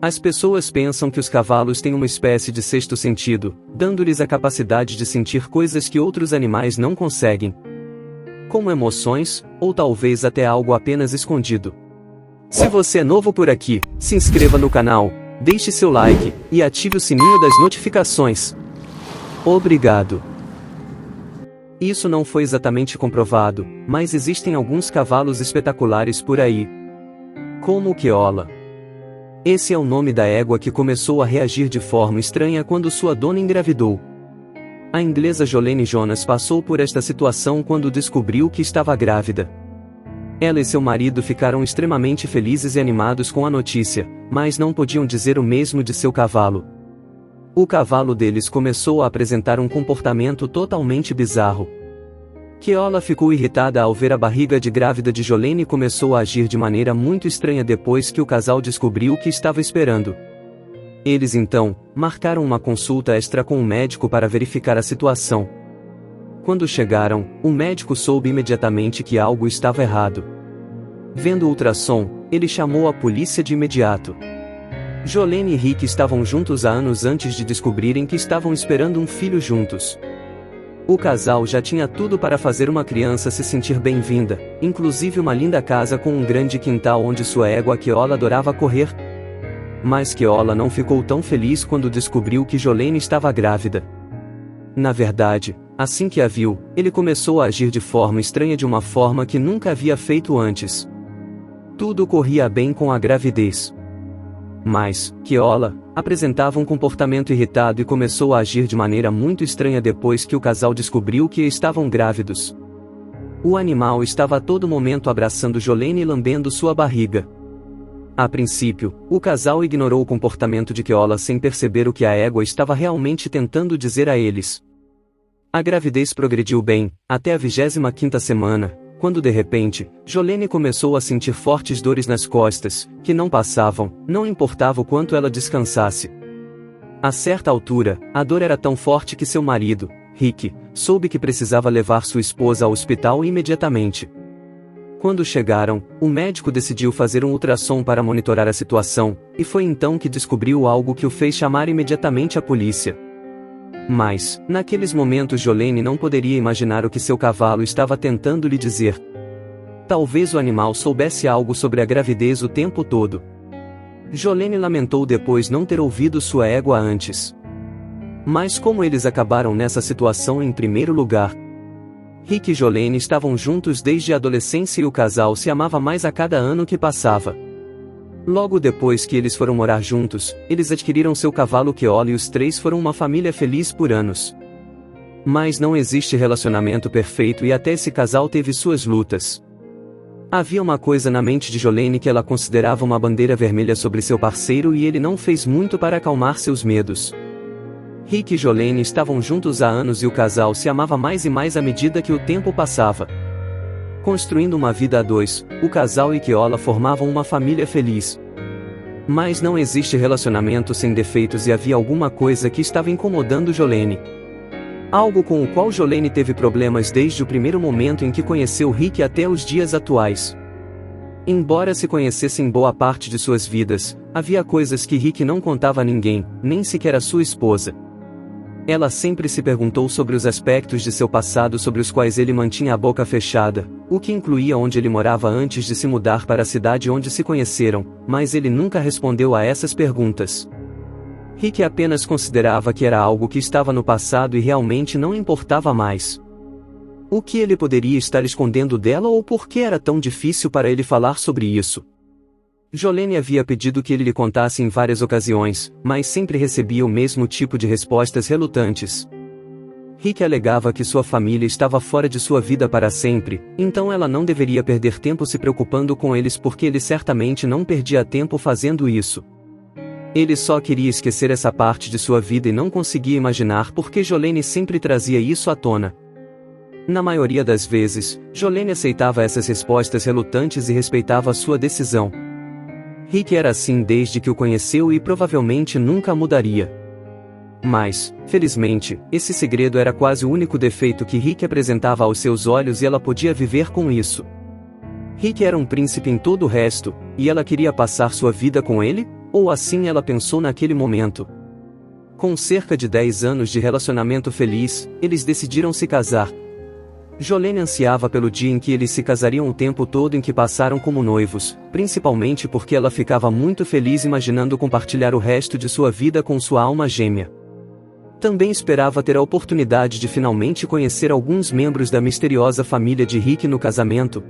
As pessoas pensam que os cavalos têm uma espécie de sexto sentido, dando-lhes a capacidade de sentir coisas que outros animais não conseguem, como emoções, ou talvez até algo apenas escondido. Se você é novo por aqui, se inscreva no canal, deixe seu like, e ative o sininho das notificações. Obrigado! Isso não foi exatamente comprovado, mas existem alguns cavalos espetaculares por aí. Como o Keola. Esse é o nome da égua que começou a reagir de forma estranha quando sua dona engravidou. A inglesa Jolene Jonas passou por esta situação quando descobriu que estava grávida. Ela e seu marido ficaram extremamente felizes e animados com a notícia, mas não podiam dizer o mesmo de seu cavalo. O cavalo deles começou a apresentar um comportamento totalmente bizarro. Keola ficou irritada ao ver a barriga de grávida de Jolene e começou a agir de maneira muito estranha depois que o casal descobriu o que estava esperando. Eles então marcaram uma consulta extra com um médico para verificar a situação. Quando chegaram, o médico soube imediatamente que algo estava errado. Vendo o ultrassom, ele chamou a polícia de imediato. Jolene e Rick estavam juntos há anos antes de descobrirem que estavam esperando um filho juntos. O casal já tinha tudo para fazer uma criança se sentir bem-vinda, inclusive uma linda casa com um grande quintal onde sua égua Keola adorava correr. Mas Keola não ficou tão feliz quando descobriu que Jolene estava grávida. Na verdade, assim que a viu, ele começou a agir de forma estranha, de uma forma que nunca havia feito antes. Tudo corria bem com a gravidez. Mas, Keola apresentava um comportamento irritado e começou a agir de maneira muito estranha depois que o casal descobriu que estavam grávidos. O animal estava a todo momento abraçando Jolene e lambendo sua barriga. A princípio, o casal ignorou o comportamento de Keola sem perceber o que a égua estava realmente tentando dizer a eles. A gravidez progrediu bem, até a 25ª semana, quando de repente, Jolene começou a sentir fortes dores nas costas, que não passavam, não importava o quanto ela descansasse. A certa altura, a dor era tão forte que seu marido, Rick, soube que precisava levar sua esposa ao hospital imediatamente. Quando chegaram, o médico decidiu fazer um ultrassom para monitorar a situação, e foi então que descobriu algo que o fez chamar imediatamente a polícia. Mas, naqueles momentos Jolene não poderia imaginar o que seu cavalo estava tentando lhe dizer. Talvez o animal soubesse algo sobre a gravidez o tempo todo. Jolene lamentou depois não ter ouvido sua égua antes. Mas como eles acabaram nessa situação em primeiro lugar? Rick e Jolene estavam juntos desde a adolescência e o casal se amava mais a cada ano que passava. Logo depois que eles foram morar juntos, eles adquiriram seu cavalo Keola e os três foram uma família feliz por anos. Mas não existe relacionamento perfeito e até esse casal teve suas lutas. Havia uma coisa na mente de Jolene que ela considerava uma bandeira vermelha sobre seu parceiro e ele não fez muito para acalmar seus medos. Rick e Jolene estavam juntos há anos e o casal se amava mais e mais à medida que o tempo passava. Construindo uma vida a dois, o casal e Keola formavam uma família feliz. Mas não existe relacionamento sem defeitos e havia alguma coisa que estava incomodando Jolene. Algo com o qual Jolene teve problemas desde o primeiro momento em que conheceu Rick até os dias atuais. Embora se conhecessem boa parte de suas vidas, havia coisas que Rick não contava a ninguém, nem sequer a sua esposa. Ela sempre se perguntou sobre os aspectos de seu passado sobre os quais ele mantinha a boca fechada, o que incluía onde ele morava antes de se mudar para a cidade onde se conheceram, mas ele nunca respondeu a essas perguntas. Rick apenas considerava que era algo que estava no passado e realmente não importava mais. O que ele poderia estar escondendo dela ou por que era tão difícil para ele falar sobre isso? Jolene havia pedido que ele lhe contasse em várias ocasiões, mas sempre recebia o mesmo tipo de respostas relutantes. Rick alegava que sua família estava fora de sua vida para sempre, então ela não deveria perder tempo se preocupando com eles porque ele certamente não perdia tempo fazendo isso. Ele só queria esquecer essa parte de sua vida e não conseguia imaginar por que Jolene sempre trazia isso à tona. Na maioria das vezes, Jolene aceitava essas respostas relutantes e respeitava sua decisão. Rick era assim desde que o conheceu e provavelmente nunca mudaria. Mas, felizmente, esse segredo era quase o único defeito que Rick apresentava aos seus olhos e ela podia viver com isso. Rick era um príncipe em todo o resto, e ela queria passar sua vida com ele? Ou assim ela pensou naquele momento. Com cerca de 10 anos de relacionamento feliz, eles decidiram se casar. Jolene ansiava pelo dia em que eles se casariam o tempo todo em que passaram como noivos, principalmente porque ela ficava muito feliz imaginando compartilhar o resto de sua vida com sua alma gêmea. Também esperava ter a oportunidade de finalmente conhecer alguns membros da misteriosa família de Rick no casamento.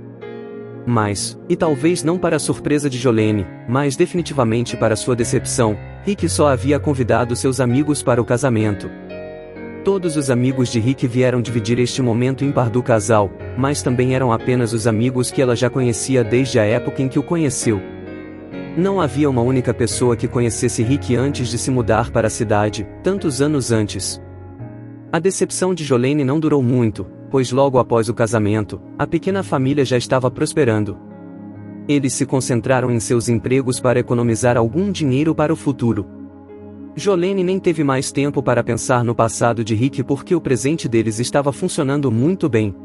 Mas, e talvez não para a surpresa de Jolene, mas definitivamente para sua decepção, Rick só havia convidado seus amigos para o casamento. Todos os amigos de Rick vieram dividir este momento ímpar do casal, mas também eram apenas os amigos que ela já conhecia desde a época em que o conheceu. Não havia uma única pessoa que conhecesse Rick antes de se mudar para a cidade, tantos anos antes. A decepção de Jolene não durou muito, pois logo após o casamento, a pequena família já estava prosperando. Eles se concentraram em seus empregos para economizar algum dinheiro para o futuro. Jolene nem teve mais tempo para pensar no passado de Rick porque o presente deles estava funcionando muito bem.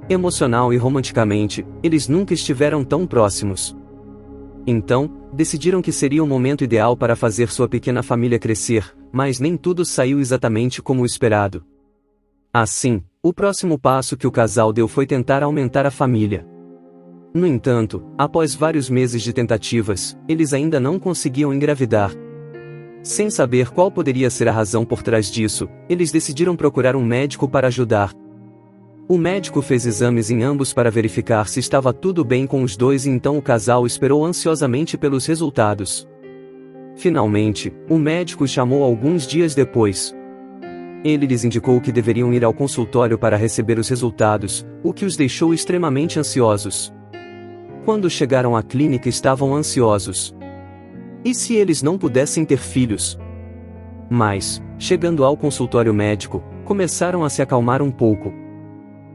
Emocional e romanticamente, eles nunca estiveram tão próximos. Então, decidiram que seria o momento ideal para fazer sua pequena família crescer, mas nem tudo saiu exatamente como esperado. Assim, o próximo passo que o casal deu foi tentar aumentar a família. No entanto, após vários meses de tentativas, eles ainda não conseguiam engravidar. Sem saber qual poderia ser a razão por trás disso, eles decidiram procurar um médico para ajudar. O médico fez exames em ambos para verificar se estava tudo bem com os dois e então o casal esperou ansiosamente pelos resultados. Finalmente, o médico chamou alguns dias depois. Ele lhes indicou que deveriam ir ao consultório para receber os resultados, o que os deixou extremamente ansiosos. Quando chegaram à clínica estavam ansiosos. E se eles não pudessem ter filhos? Mas, chegando ao consultório médico, começaram a se acalmar um pouco.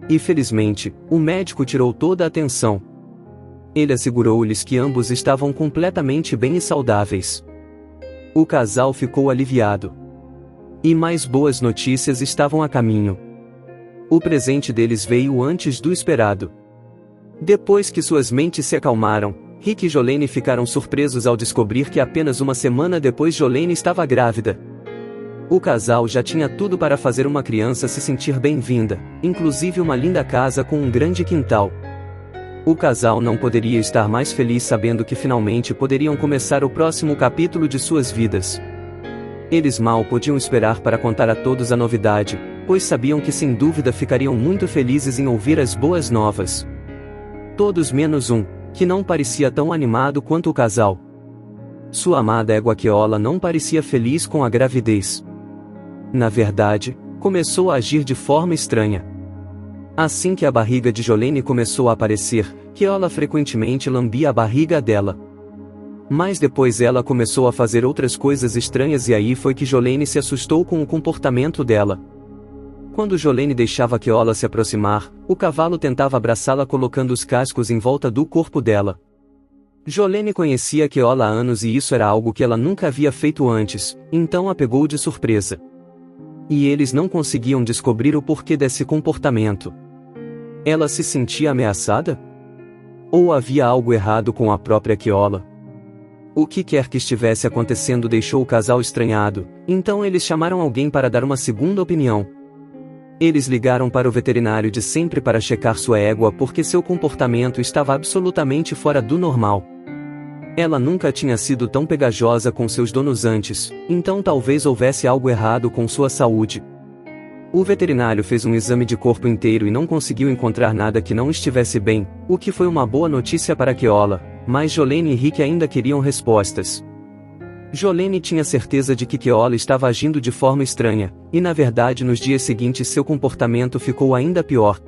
E felizmente, o médico tirou toda a atenção. Ele assegurou-lhes que ambos estavam completamente bem e saudáveis. O casal ficou aliviado. E mais boas notícias estavam a caminho. O presente deles veio antes do esperado. Depois que suas mentes se acalmaram, Rick e Jolene ficaram surpresos ao descobrir que apenas uma semana depois Jolene estava grávida. O casal já tinha tudo para fazer uma criança se sentir bem-vinda, inclusive uma linda casa com um grande quintal. O casal não poderia estar mais feliz sabendo que finalmente poderiam começar o próximo capítulo de suas vidas. Eles mal podiam esperar para contar a todos a novidade, pois sabiam que sem dúvida ficariam muito felizes em ouvir as boas novas. Todos menos um, que não parecia tão animado quanto o casal. Sua amada égua Keola não parecia feliz com a gravidez. Na verdade, começou a agir de forma estranha. Assim que a barriga de Jolene começou a aparecer, Keola frequentemente lambia a barriga dela. Mas depois ela começou a fazer outras coisas estranhas e aí foi que Jolene se assustou com o comportamento dela. Quando Jolene deixava Keola se aproximar, o cavalo tentava abraçá-la colocando os cascos em volta do corpo dela. Jolene conhecia Keola há anos e isso era algo que ela nunca havia feito antes, então a pegou de surpresa. E eles não conseguiam descobrir o porquê desse comportamento. Ela se sentia ameaçada? Ou havia algo errado com a própria Keola? O que quer que estivesse acontecendo deixou o casal estranhado, então eles chamaram alguém para dar uma segunda opinião. Eles ligaram para o veterinário de sempre para checar sua égua porque seu comportamento estava absolutamente fora do normal. Ela nunca tinha sido tão pegajosa com seus donos antes, então talvez houvesse algo errado com sua saúde. O veterinário fez um exame de corpo inteiro e não conseguiu encontrar nada que não estivesse bem, o que foi uma boa notícia para Keola, mas Jolene e Rick ainda queriam respostas. Jolene tinha certeza de que Keola estava agindo de forma estranha, e na verdade nos dias seguintes seu comportamento ficou ainda pior.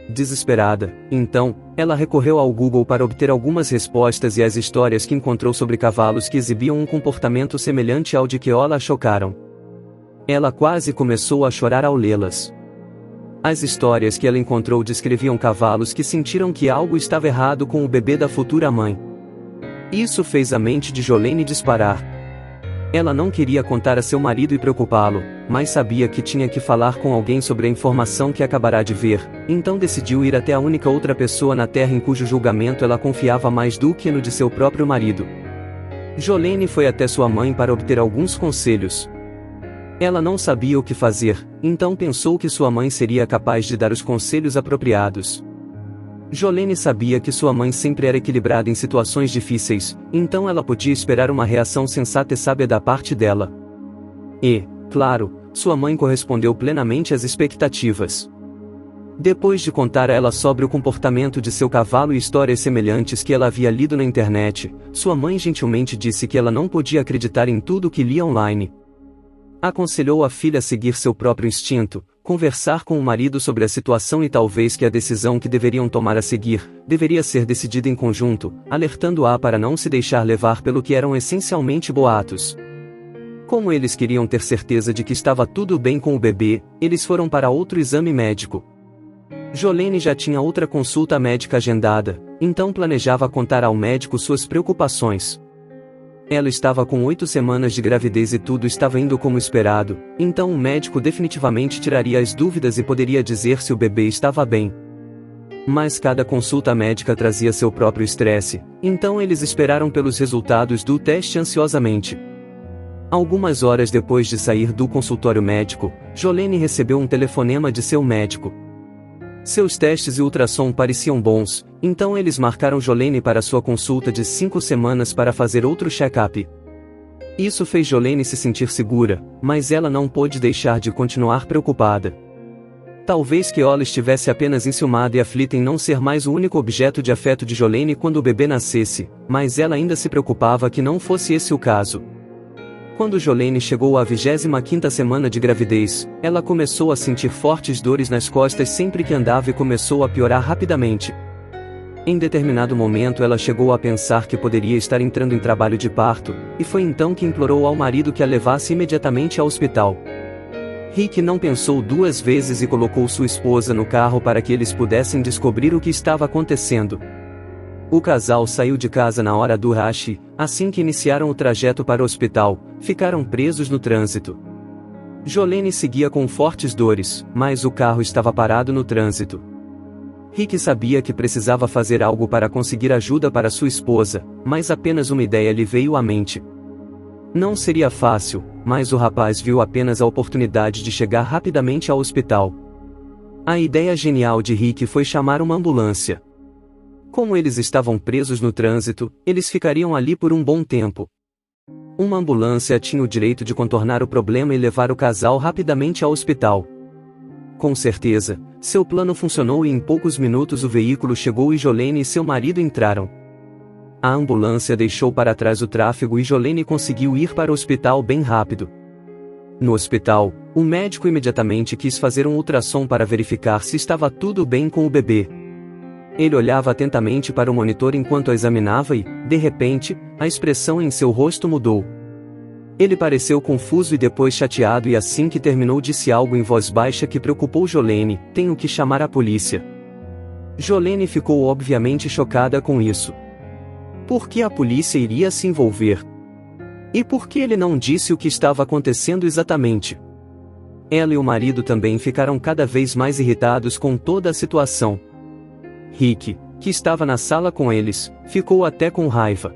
Desesperada, então, ela recorreu ao Google para obter algumas respostas e as histórias que encontrou sobre cavalos que exibiam um comportamento semelhante ao de Keola a chocaram. Ela quase começou a chorar ao lê-las. As histórias que ela encontrou descreviam cavalos que sentiram que algo estava errado com o bebê da futura mãe. Isso fez a mente de Jolene disparar. Ela não queria contar a seu marido e preocupá-lo, mas sabia que tinha que falar com alguém sobre a informação que acabará de ver, então decidiu ir até a única outra pessoa na Terra em cujo julgamento ela confiava mais do que no de seu próprio marido. Jolene foi até sua mãe para obter alguns conselhos. Ela não sabia o que fazer, então pensou que sua mãe seria capaz de dar os conselhos apropriados. Jolene sabia que sua mãe sempre era equilibrada em situações difíceis, então ela podia esperar uma reação sensata e sábia da parte dela. E, claro, sua mãe correspondeu plenamente às expectativas. Depois de contar a ela sobre o comportamento de seu cavalo e histórias semelhantes que ela havia lido na internet, sua mãe gentilmente disse que ela não podia acreditar em tudo que lia online. Aconselhou a filha a seguir seu próprio instinto, conversar com o marido sobre a situação e talvez que a decisão que deveriam tomar a seguir, deveria ser decidida em conjunto, alertando-a para não se deixar levar pelo que eram essencialmente boatos. Como eles queriam ter certeza de que estava tudo bem com o bebê, eles foram para outro exame médico. Jolene já tinha outra consulta médica agendada, então planejava contar ao médico suas preocupações. Ela estava com 8 semanas de gravidez e tudo estava indo como esperado, então o médico definitivamente tiraria as dúvidas e poderia dizer se o bebê estava bem. Mas cada consulta médica trazia seu próprio estresse, então eles esperaram pelos resultados do teste ansiosamente. Algumas horas depois de sair do consultório médico, Jolene recebeu um telefonema de seu médico. Seus testes e ultrassom pareciam bons, então eles marcaram Jolene para sua consulta de 5 semanas para fazer outro check-up. Isso fez Jolene se sentir segura, mas ela não pôde deixar de continuar preocupada. Talvez Keola estivesse apenas enciumada e aflita em não ser mais o único objeto de afeto de Jolene quando o bebê nascesse, mas ela ainda se preocupava que não fosse esse o caso. Quando Jolene chegou à 25ª semana de gravidez, ela começou a sentir fortes dores nas costas sempre que andava e começou a piorar rapidamente. Em determinado momento ela chegou a pensar que poderia estar entrando em trabalho de parto, e foi então que implorou ao marido que a levasse imediatamente ao hospital. Rick não pensou 2 vezes e colocou sua esposa no carro para que eles pudessem descobrir o que estava acontecendo. O casal saiu de casa na hora do rush, assim que iniciaram o trajeto para o hospital, ficaram presos no trânsito. Jolene seguia com fortes dores, mas o carro estava parado no trânsito. Rick sabia que precisava fazer algo para conseguir ajuda para sua esposa, mas apenas uma ideia lhe veio à mente. Não seria fácil, mas o rapaz viu apenas a oportunidade de chegar rapidamente ao hospital. A ideia genial de Rick foi chamar uma ambulância. Como eles estavam presos no trânsito, eles ficariam ali por um bom tempo. Uma ambulância tinha o direito de contornar o problema e levar o casal rapidamente ao hospital. Com certeza, seu plano funcionou e em poucos minutos o veículo chegou e Jolene e seu marido entraram. A ambulância deixou para trás o tráfego e Jolene conseguiu ir para o hospital bem rápido. No hospital, o médico imediatamente quis fazer um ultrassom para verificar se estava tudo bem com o bebê. Ele olhava atentamente para o monitor enquanto a examinava e, de repente, a expressão em seu rosto mudou. Ele pareceu confuso e depois chateado e assim que terminou disse algo em voz baixa que preocupou Jolene: "Tenho que chamar a polícia." Jolene ficou obviamente chocada com isso. Por que a polícia iria se envolver? E por que ele não disse o que estava acontecendo exatamente? Ela e o marido também ficaram cada vez mais irritados com toda a situação. Rick, que estava na sala com eles, ficou até com raiva.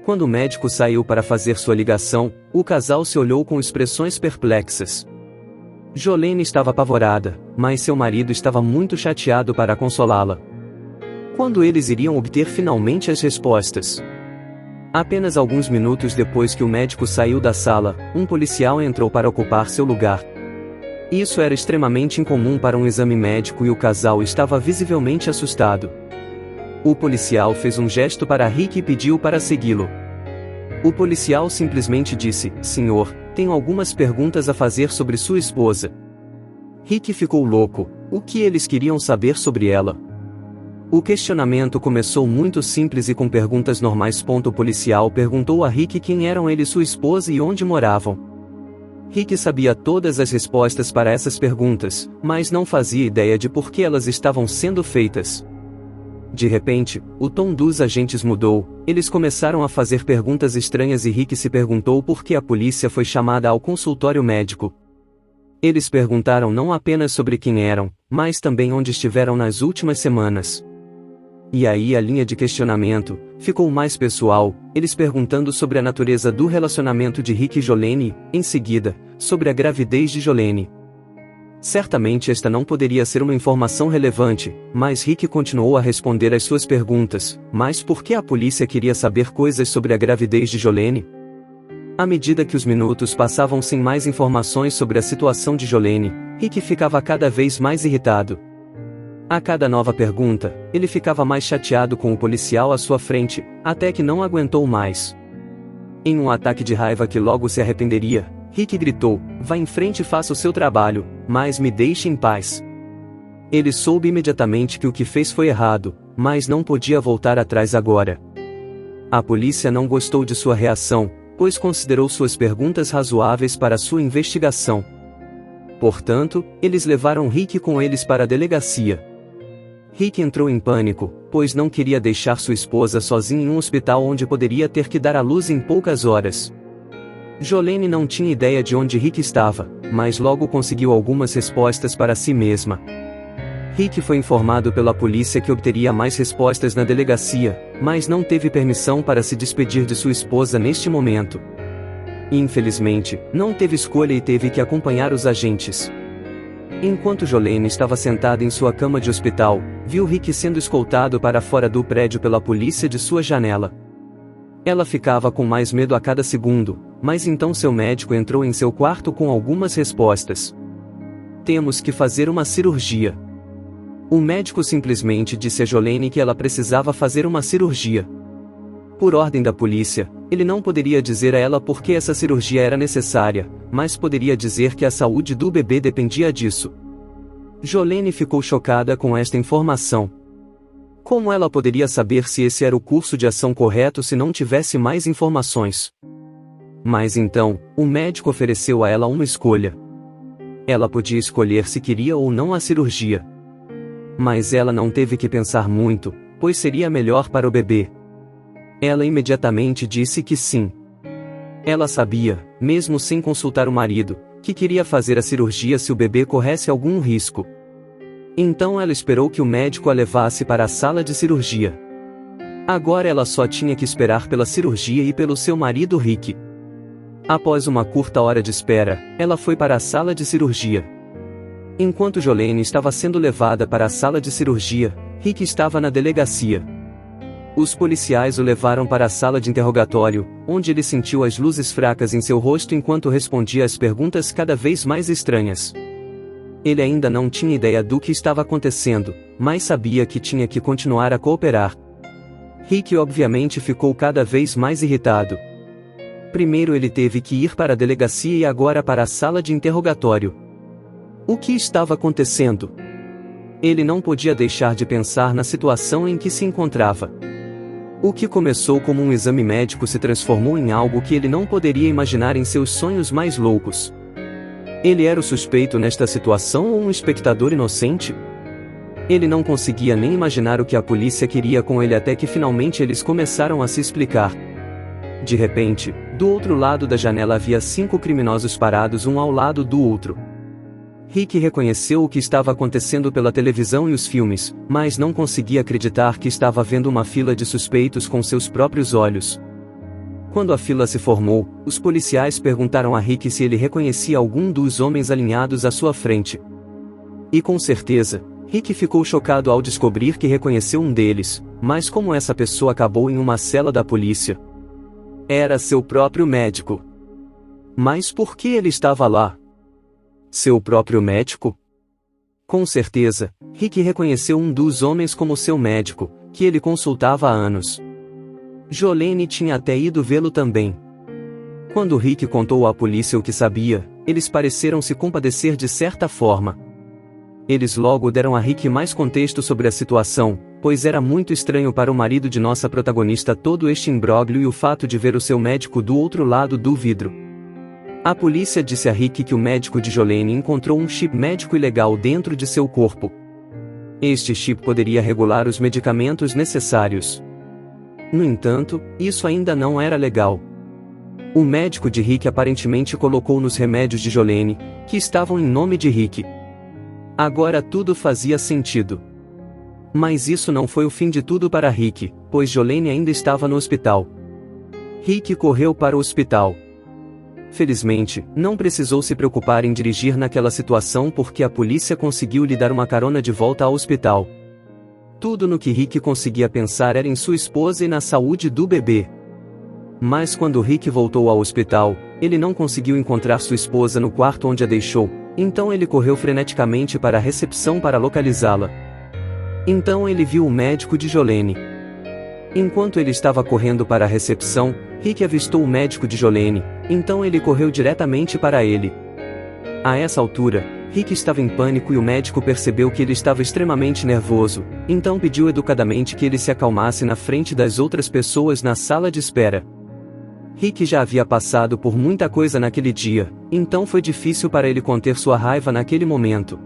Quando o médico saiu para fazer sua ligação, o casal se olhou com expressões perplexas. Jolene estava apavorada, mas seu marido estava muito chateado para consolá-la. Quando eles iriam obter finalmente as respostas? Apenas alguns minutos depois que o médico saiu da sala, um policial entrou para ocupar seu lugar. Isso era extremamente incomum para um exame médico e o casal estava visivelmente assustado. O policial fez um gesto para Rick e pediu para segui-lo. O policial simplesmente disse: "Senhor, tenho algumas perguntas a fazer sobre sua esposa." Rick ficou louco. O que eles queriam saber sobre ela? O questionamento começou muito simples e com perguntas normais. O policial perguntou a Rick quem eram ele e sua esposa e onde moravam. Rick sabia todas as respostas para essas perguntas, mas não fazia ideia de por que elas estavam sendo feitas. De repente, o tom dos agentes mudou, eles começaram a fazer perguntas estranhas e Rick se perguntou por que a polícia foi chamada ao consultório médico. Eles perguntaram não apenas sobre quem eram, mas também onde estiveram nas últimas semanas. E aí a linha de questionamento, ficou mais pessoal, eles perguntando sobre a natureza do relacionamento de Rick e Jolene, em seguida, sobre a gravidez de Jolene. Certamente esta não poderia ser uma informação relevante, mas Rick continuou a responder às suas perguntas. Mas por que a polícia queria saber coisas sobre a gravidez de Jolene? À medida que os minutos passavam sem mais informações sobre a situação de Jolene, Rick ficava cada vez mais irritado. A cada nova pergunta, ele ficava mais chateado com o policial à sua frente, até que não aguentou mais. Em um ataque de raiva que logo se arrependeria, Rick gritou: "Vá em frente e faça o seu trabalho, mas me deixe em paz." Ele soube imediatamente que o que fez foi errado, mas não podia voltar atrás agora. A polícia não gostou de sua reação, pois considerou suas perguntas razoáveis para sua investigação. Portanto, eles levaram Rick com eles para a delegacia. Rick entrou em pânico, pois não queria deixar sua esposa sozinha em um hospital onde poderia ter que dar à luz em poucas horas. Jolene não tinha ideia de onde Rick estava, mas logo conseguiu algumas respostas para si mesma. Rick foi informado pela polícia que obteria mais respostas na delegacia, mas não teve permissão para se despedir de sua esposa neste momento. Infelizmente, não teve escolha e teve que acompanhar os agentes. Enquanto Jolene estava sentada em sua cama de hospital, viu Rick sendo escoltado para fora do prédio pela polícia de sua janela. Ela ficava com mais medo a cada segundo, mas então seu médico entrou em seu quarto com algumas respostas. "Temos que fazer uma cirurgia." O médico simplesmente disse a Jolene que ela precisava fazer uma cirurgia. Por ordem da polícia, ele não poderia dizer a ela por que essa cirurgia era necessária, mas poderia dizer que a saúde do bebê dependia disso. Jolene ficou chocada com esta informação. Como ela poderia saber se esse era o curso de ação correto se não tivesse mais informações? Mas então, o médico ofereceu a ela uma escolha. Ela podia escolher se queria ou não a cirurgia. Mas ela não teve que pensar muito, pois seria melhor para o bebê. Ela imediatamente disse que sim. Ela sabia, mesmo sem consultar o marido, que queria fazer a cirurgia se o bebê corresse algum risco. Então ela esperou que o médico a levasse para a sala de cirurgia. Agora ela só tinha que esperar pela cirurgia e pelo seu marido Rick. Após uma curta hora de espera, ela foi para a sala de cirurgia. Enquanto Jolene estava sendo levada para a sala de cirurgia, Rick estava na delegacia. Os policiais o levaram para a sala de interrogatório, onde ele sentiu as luzes fracas em seu rosto enquanto respondia às perguntas cada vez mais estranhas. Ele ainda não tinha ideia do que estava acontecendo, mas sabia que tinha que continuar a cooperar. Rick obviamente ficou cada vez mais irritado. Primeiro ele teve que ir para a delegacia e agora para a sala de interrogatório. O que estava acontecendo? Ele não podia deixar de pensar na situação em que se encontrava. O que começou como um exame médico se transformou em algo que ele não poderia imaginar em seus sonhos mais loucos. Ele era o suspeito nesta situação ou um espectador inocente? Ele não conseguia nem imaginar o que a polícia queria com ele até que finalmente eles começaram a se explicar. De repente, do outro lado da janela havia 5 criminosos parados um ao lado do outro. Rick reconheceu o que estava acontecendo pela televisão e os filmes, mas não conseguia acreditar que estava vendo uma fila de suspeitos com seus próprios olhos. Quando a fila se formou, os policiais perguntaram a Rick se ele reconhecia algum dos homens alinhados à sua frente. E com certeza, Rick ficou chocado ao descobrir que reconheceu um deles, mas como essa pessoa acabou em uma cela da polícia? Era seu próprio médico. Mas por que ele estava lá? Seu próprio médico? Com certeza, Rick reconheceu um dos homens como seu médico, que ele consultava há anos. Jolene tinha até ido vê-lo também. Quando Rick contou à polícia o que sabia, eles pareceram se compadecer de certa forma. Eles logo deram a Rick mais contexto sobre a situação, pois era muito estranho para o marido de nossa protagonista todo este imbróglio e o fato de ver o seu médico do outro lado do vidro. A polícia disse a Rick que o médico de Jolene encontrou um chip médico ilegal dentro de seu corpo. Este chip poderia regular os medicamentos necessários. No entanto, isso ainda não era legal. O médico de Rick aparentemente colocou nos remédios de Jolene, que estavam em nome de Rick. Agora tudo fazia sentido. Mas isso não foi o fim de tudo para Rick, pois Jolene ainda estava no hospital. Rick correu para o hospital. Felizmente, não precisou se preocupar em dirigir naquela situação porque a polícia conseguiu lhe dar uma carona de volta ao hospital. Tudo no que Rick conseguia pensar era em sua esposa e na saúde do bebê. Mas quando Rick voltou ao hospital, ele não conseguiu encontrar sua esposa no quarto onde a deixou, então ele correu freneticamente para a recepção para localizá-la. Então ele viu o médico de Jolene. Enquanto ele estava correndo para a recepção, Rick avistou o médico de Jolene, então ele correu diretamente para ele. A essa altura, Rick estava em pânico e o médico percebeu que ele estava extremamente nervoso, então pediu educadamente que ele se acalmasse na frente das outras pessoas na sala de espera. Rick já havia passado por muita coisa naquele dia, então foi difícil para ele conter sua raiva naquele momento.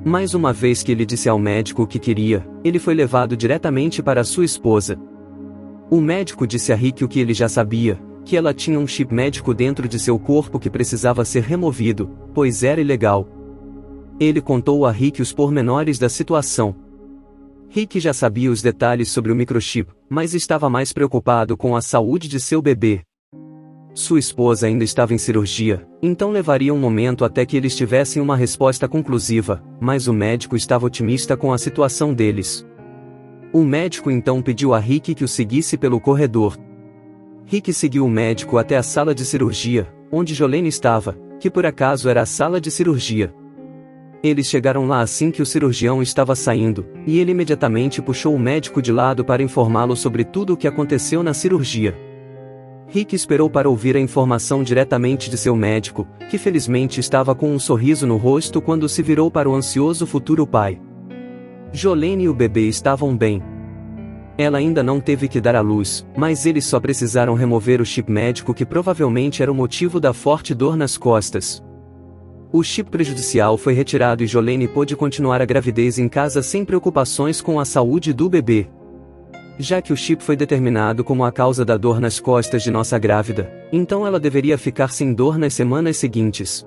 Mas uma vez que ele disse ao médico o que queria, ele foi levado diretamente para sua esposa. O médico disse a Rick o que ele já sabia, que ela tinha um chip médico dentro de seu corpo que precisava ser removido, pois era ilegal. Ele contou a Rick os pormenores da situação. Rick já sabia os detalhes sobre o microchip, mas estava mais preocupado com a saúde de seu bebê. Sua esposa ainda estava em cirurgia, então levaria um momento até que eles tivessem uma resposta conclusiva, mas o médico estava otimista com a situação deles. O médico então pediu a Rick que o seguisse pelo corredor. Rick seguiu o médico até a sala de cirurgia, onde Jolene estava, que por acaso era a sala de cirurgia. Eles chegaram lá assim que o cirurgião estava saindo, e ele imediatamente puxou o médico de lado para informá-lo sobre tudo o que aconteceu na cirurgia. Rick esperou para ouvir a informação diretamente de seu médico, que felizmente estava com um sorriso no rosto quando se virou para o ansioso futuro pai. Jolene e o bebê estavam bem. Ela ainda não teve que dar à luz, mas eles só precisaram remover o chip médico que provavelmente era o motivo da forte dor nas costas. O chip prejudicial foi retirado e Jolene pôde continuar a gravidez em casa sem preocupações com a saúde do bebê. Já que o chip foi determinado como a causa da dor nas costas de nossa grávida, então ela deveria ficar sem dor nas semanas seguintes.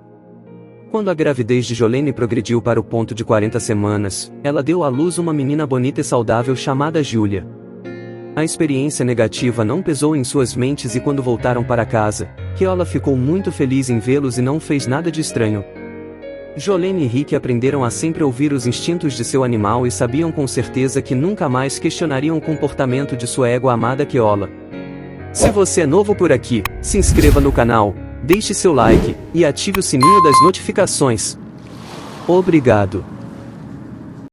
Quando a gravidez de Jolene progrediu para o ponto de 40 semanas, ela deu à luz uma menina bonita e saudável chamada Julia. A experiência negativa não pesou em suas mentes e quando voltaram para casa, Keola ficou muito feliz em vê-los e não fez nada de estranho. Jolene e Rick aprenderam a sempre ouvir os instintos de seu animal e sabiam com certeza que nunca mais questionariam o comportamento de sua égua amada Keola. Se você é novo por aqui, se inscreva no canal, deixe seu like, e ative o sininho das notificações. Obrigado.